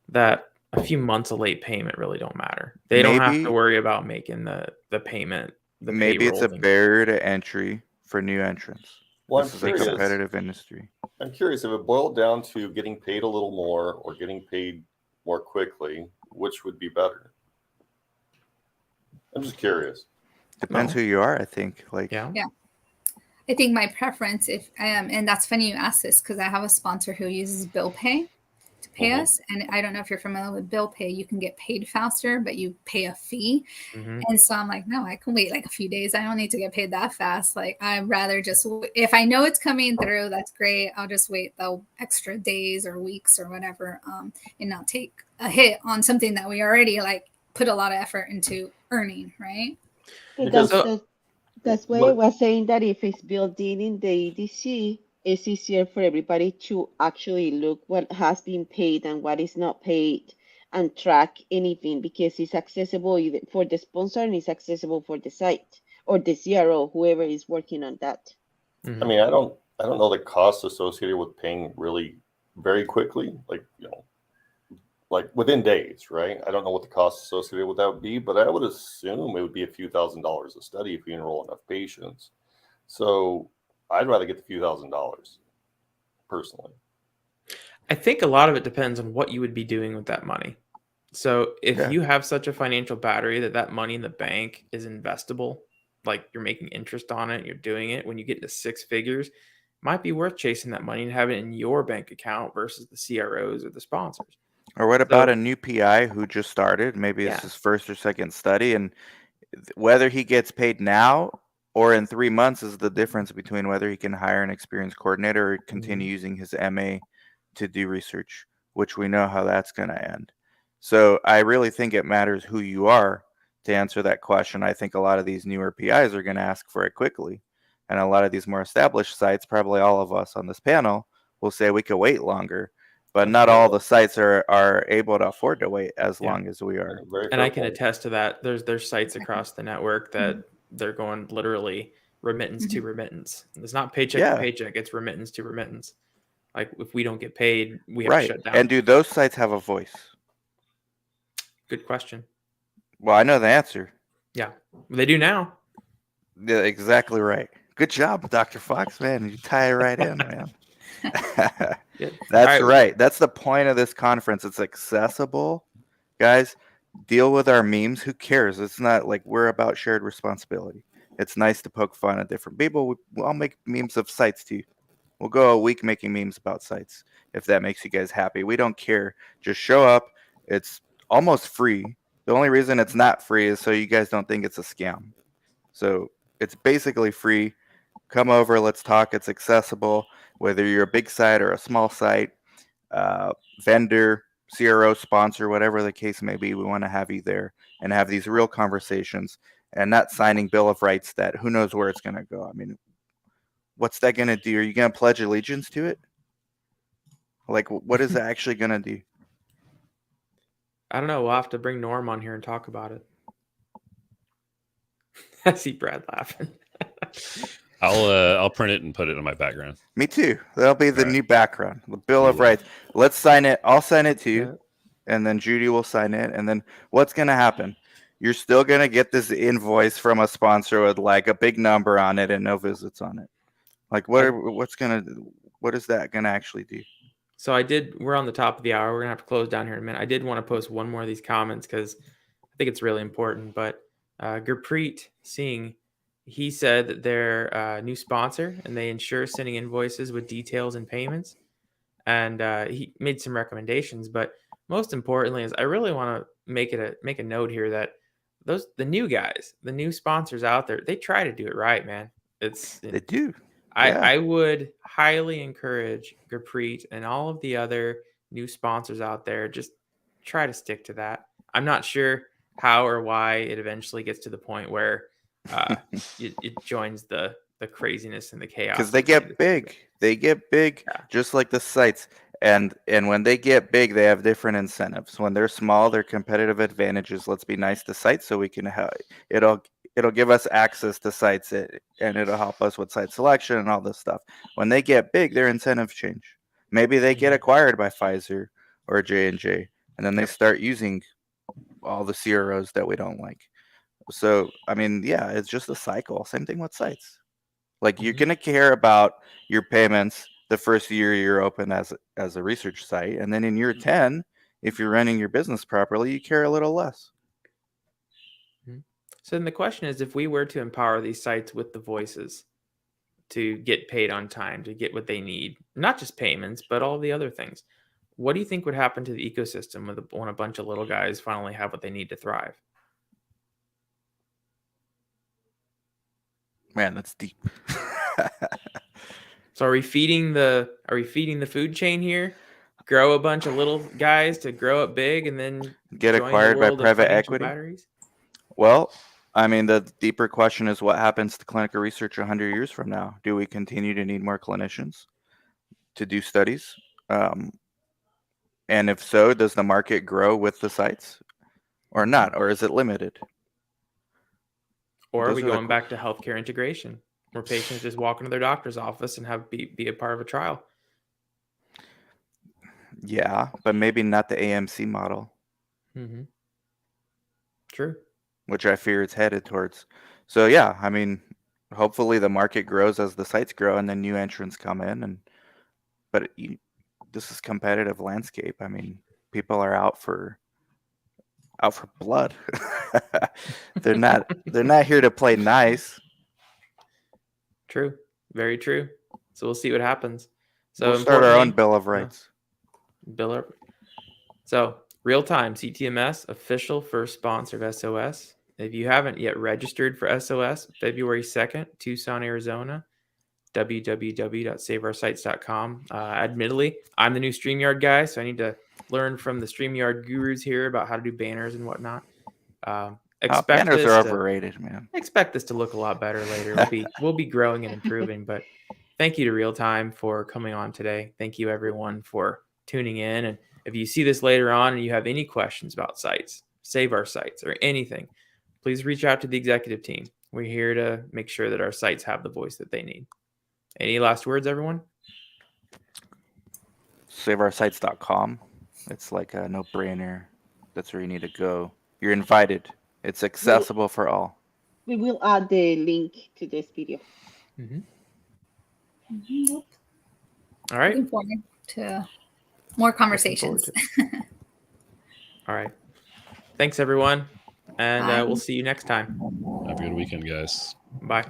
that a few months of late payment really don't matter. They don't have to Maybe- worry about making the payment. The Maybe it's a payroll thing. barrier to entry for new entrants. Well, This is I'm a curious. competitive industry. I'm curious if it boiled down to getting paid a little more or getting paid more quickly, which would be better? I'm just curious. Depends No. who you are, I think. Like, Yeah. I think my preference, if and that's funny you ask this because I have a sponsor who uses bill pay to pay Mhm. us, and I don't know if you're familiar with bill pay. You can get paid faster, but you pay a fee, Mhm. and so I'm like, no, I can wait like a few days. I don't need to get paid that fast. Like I'd rather just if I know it's coming through, that's great. I'll just wait the extra days or weeks or whatever, and not take a hit on something that we already like put a lot of effort into earning, right? But Because- that's why I was saying that if it's built in the EDC, it's easier for everybody to actually look what has been paid and what is not paid and track anything because it's accessible either for the sponsor and it's accessible for the site or the CRO, whoever is working on that. Mhm. I mean, I don't know the costs associated with paying really very quickly, like, you know, like within days, right? I don't know what the costs associated with that would be, but I would assume it would be a few $1,000s a study if you enroll enough patients. So I'd rather get the few $1,000s personally. I think a lot of it depends on what you would be doing with that money. So if Yeah. you have such a financial battery that money in the bank is investable, like you're making interest on it, you're doing it, when you get into six figures, might be worth chasing that money and having it in your bank account versus the CROs or the sponsors. Or what about So a new PI who just started? Maybe it's yeah, his first or second study, and whether he gets paid now or in 3 months is the difference between whether he can hire an experienced coordinator or continue using his MA to do research, which we know how that's going to end. So I really think it matters who you are to answer that question. I think a lot of these newer PIs are going to ask for it quickly. And a lot of these more established sites, probably all of us on this panel, will say we could wait longer. But not all the sites are able to afford to wait as long as we are. Very and fair I can point. attest to that. There's sites across the network that they're going literally remittance to remittance. It's not paycheck to Yeah, paycheck, it's remittance to remittance. Like if we don't get paid, we have to right. shut down. And do those sites have a voice? Good question. Well, I know the answer. Yeah, they do now. Yeah, exactly right. Good job, Dr. Fox, man. You tie it right in, man. Good. That's All right. right. That's the point of this conference. It's accessible. Guys, deal with our memes. Who cares? It's not like we're about shared responsibility. It's nice to poke fun at different people. I'll make memes of sites too. We'll go a week making memes about sites if that makes you guys happy. We don't care. Just show up. It's almost free. The only reason it's not free is so you guys don't think it's a scam. So it's basically free. Come over, let's talk. It's accessible, whether you're a big site or a small site, vendor, CRO, sponsor, whatever the case may be. We want to have you there and have these real conversations and not signing Bill of Rights that who knows where it's going to go. I mean, what's that going to do? Are you going to pledge allegiance to it? Like, what is it actually going to do? I don't know. We'll have to bring Norm on here and talk about it. I see Brad laughing. I'll print it and put it in my background. Me too. That'll be the Right. new background, the Bill of Cool. Rights. Let's sign it. I'll sign it too. Yeah. And then Judy will sign it. And then what's going to happen? You're still going to get this invoice from a sponsor with like a big number on it and no visits on it. Like what is that going to actually do? So we're on the top of the hour. We're gonna have to close down here in a minute. I did want to post one more of these comments because I think it's really important. But Gurpreet Singh, he said that they're a new sponsor and they ensure sending invoices with details and payments. And he made some recommendations. But most importantly is I really want to make a note here that the new guys, the new sponsors out there, they try to do it right, man. They do. Yeah. I would highly encourage Gurpreet and all of the other new sponsors out there, just try to stick to that. I'm not sure how or why it eventually gets to the point where it joins the craziness and the chaos. Because they get big. They get big, just like the sites. And when they get big, they have different incentives. When they're small, they're competitive advantages. Let's be nice to sites so we can have it'll give us access to sites and it'll help us with site selection and all this stuff. When they get big, their incentives change. Maybe they get acquired by Pfizer or J&J, and then they start using all the CROs that we don't like. So, I mean, yeah, it's just a cycle. Same thing with sites. Like you're going to care about your payments the first year you're open as a research site. And then in year 10, if you're running your business properly, you care a little less. So then the question is, if we were to empower these sites with the voices to get paid on time, to get what they need, not just payments, but all the other things, what do you think would happen to the ecosystem when a bunch of little guys finally have what they need to thrive? Man, that's deep. So are we feeding the food chain here? Grow a bunch of little guys to grow up big and then get join the acquired by world of private financial equity? batteries? Well, I mean, the deeper question is what happens to clinical research 100 years from now? Do we continue to need more clinicians to do studies? And if so, does the market grow with the sites or not? Or is it limited? Or are Those we are the going back to healthcare integration, where patients just walk into their doctor's office and be a part of a trial? Yeah, but maybe not the AMC model, Mm-hmm. True. which I fear it's headed towards. So yeah, I mean, hopefully the market grows as the sites grow and then new entrants come in. This is competitive landscape. I mean, people are out for out for blood. They're not here to play nice. True. Very true. So we'll see what happens. So We'll start our own importantly, Bill of Rights. So real time CTMS, official first sponsor of SOS. If you haven't yet registered for SOS, February 2nd, Tucson, Arizona, www.saveoursites.com. Admittedly, I'm the new StreamYard guy, so I need to learn from the StreamYard gurus here about how to do banners and whatnot. Banners are overrated, man. Expect this to look a lot better later. We'll be growing and improving. But thank you to Real Time for coming on today. Thank you everyone for tuning in. And if you see this later on and you have any questions about sites, Save Our Sites, or anything, please reach out to the executive team. We're here to make sure that our sites have the voice that they need. Any last words, everyone? SaveOurSites.com. It's like a no-brainer. That's where you need to go. You're invited. It's accessible for all. We will add the link to this video. Mm-hmm. Nope. All right. Looking forward to more conversations. All right. Thanks, everyone. And Bye. we'll see you next time. Have a good weekend, guys. Bye.